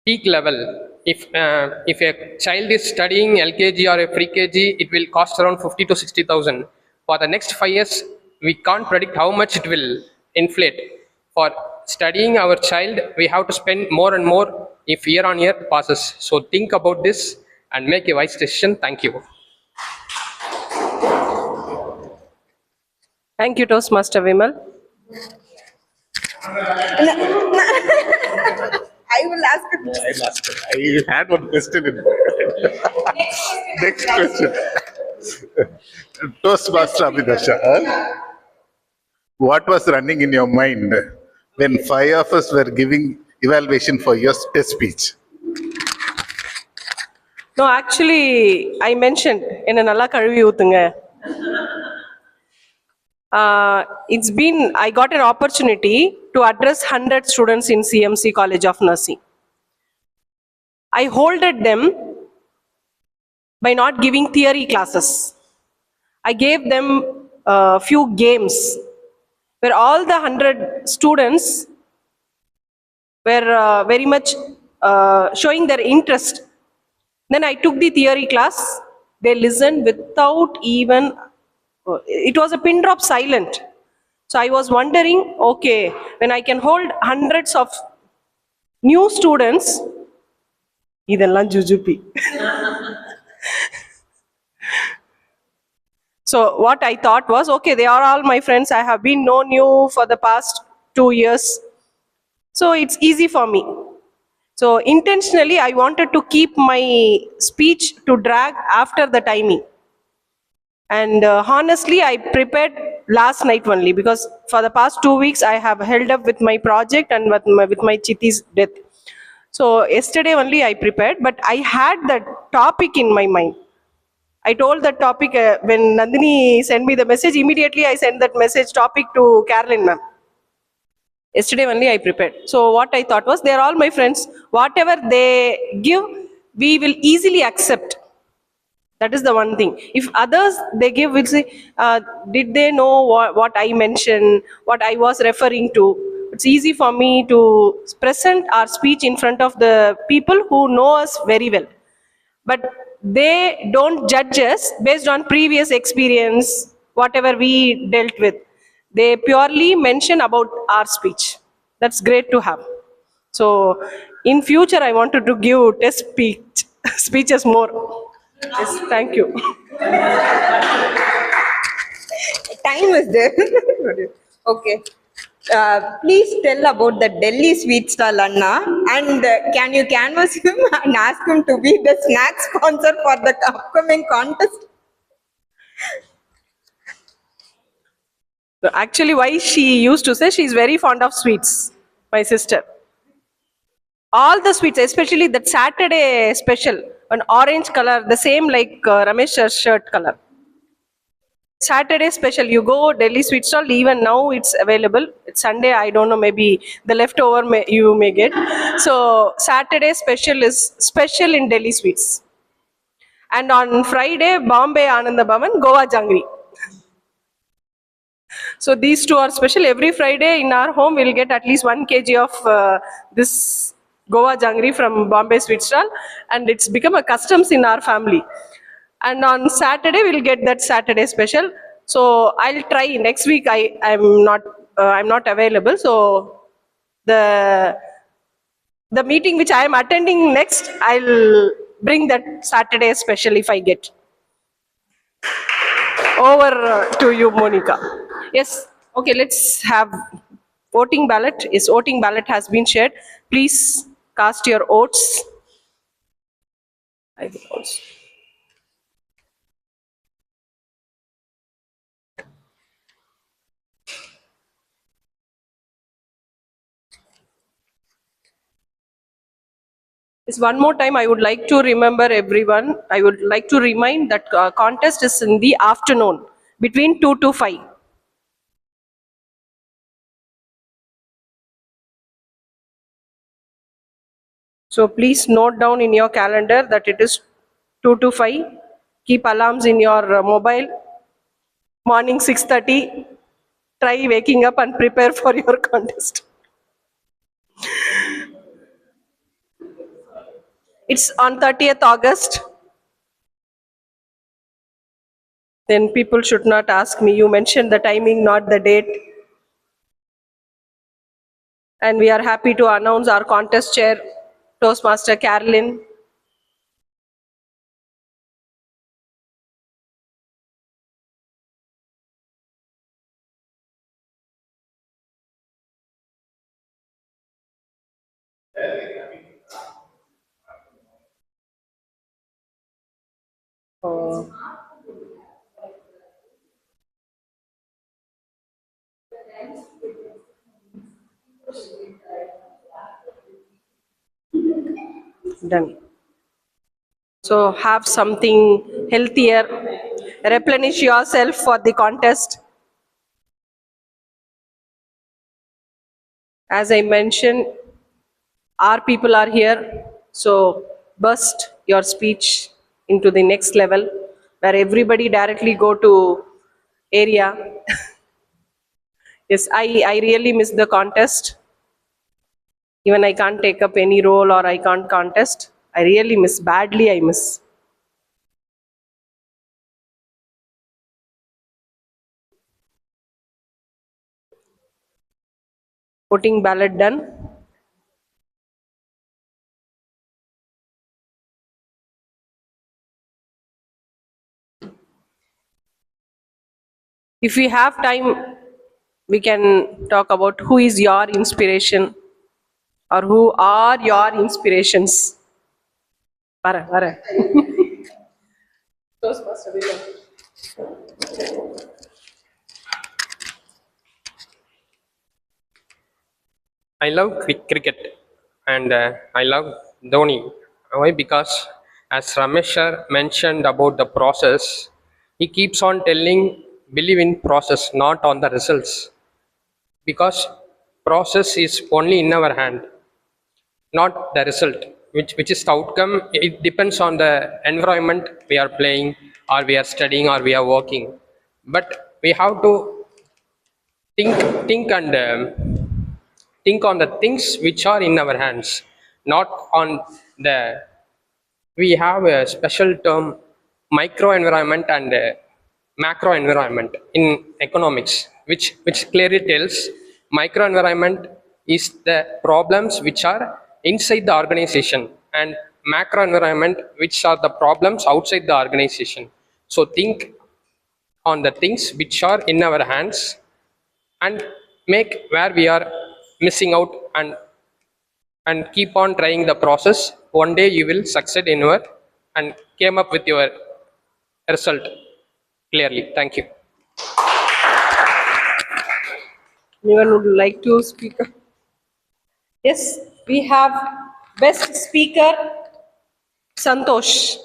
peak level. If a child is studying LKG or a pre-KG, it will cost around 50 to 60,000. For the next 5 years, we can't predict how much it will inflate. For studying our child, we have to spend more and more if year on year passes. So think about this and make a wise decision. Thank you. Thank you, Toastmaster Vimal. I will ask a I had one question in mind. Next question. Toastmaster Abhidasha, what was running in your mind when 5 of us were giving evaluation for your test speech? No, actually, I mentioned in an Nalla Kaluvi Oothunga. I got an opportunity to address 100 students in CMC College of Nursing. I holded them by not giving theory classes. I gave them a few games where all the 100 students were very much showing their interest. Then I took the theory class. They listened without even, it was a pin drop silent. So I was wondering, okay, when I can hold hundreds of new students, idellam jujupi. So what I thought was, okay, they are all my friends. I have been known you for the past 2 years. So it's easy for me. So intentionally, I wanted to keep my speech to drag after the timing. And honestly, I prepared last night only, because for the past 2 weeks, I have held up with my project and with my Chitti's death. So yesterday only I prepared, but I had that topic in my mind. I told that topic when Nandini sent me the message, immediately I sent that message topic to Carolyn ma'am. Yesterday only I prepared. So what I thought was, they're all my friends. Whatever they give, we will easily accept. That is the one thing. If others they give, we'll say, did they know what I mentioned, what I was referring to? It's easy for me to present our speech in front of the people who know us very well. But they don't judge us based on previous experience, whatever we dealt with. They purely mention about our speech. That's great to have. So in future, I wanted to give test speeches more. Yes, thank you. time is there. Okay. Please tell about the Delhi sweet stall, Anna, and can you canvass him and ask him to be the snack sponsor for the upcoming contest? Actually, why she used to say she's very fond of sweets, my sister. All the sweets, especially that Saturday special, an orange color, the same like Ramesh's shirt color. Saturday special, you go Delhi sweet stall, even now it's available. It's Sunday, I don't know, maybe the leftover you may get. So Saturday special is special in Delhi sweets. And on Friday, Bombay Ananda Bhavan, Goa Jangri. So these two are special. Every Friday in our home, we'll get at least 1 kg of this Goa Jangri from Bombay sweet stall. And it's become a customs in our family. And on Saturday, we'll get that Saturday special. So I'll try next week. I'm not available. So the meeting which I am attending next, I'll bring that Saturday special if I get. Over to you, Monica. Yes. Okay. Let's have voting ballot. Yes, voting ballot has been shared. Please cast your votes. I will also. This one more time, I would like to remember everyone. I would like to remind that contest is in the afternoon between 2 to 5. So please note down in your calendar that it is 2 to 5. Keep alarms in your mobile. Morning 6:30. Try waking up and prepare for your contest. It's on 30th August. Then people should not ask me, you mentioned the timing, not the date. And we are happy to announce our contest chair, Toastmaster Carolyn. Done. So have something healthier. Replenish yourself for the contest. As I mentioned, our people are here. So burst your speech into the next level where everybody directly go to area. Yes, I really miss the contest. Even I can't take up any role or I can't contest. I really miss, badly I miss. Voting ballot done. If we have time, we can talk about who is your inspiration or who are your inspirations. Vara. I love cricket and I love Dhoni. Why? Because as Ramesh sir mentioned about the process, he keeps on telling believe in process, not on the results. Because process is only in our hand, not the result, which is the outcome. It depends on the environment we are playing or we are studying or we are working. But we have to think and think on the things which are in our hands, not on the. We have a special term, micro environment and macro environment in economics, which clearly tells micro environment is the problems which are inside the organization and macro environment which are the problems outside the organization. So think on the things which are in our hands and make where we are missing out and keep on trying the process. One day you will succeed in your and came up with your result clearly. Thank you. Anyone would like to speak? Yes, we have best speaker, Santosh.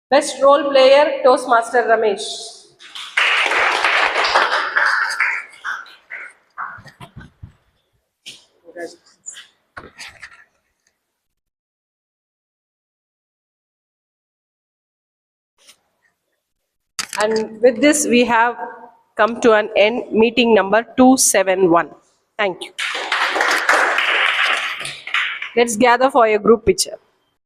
Best role player, Toastmaster Ramesh. And with this, we have come to an end, meeting number 271. Thank you. Let's gather for a group picture.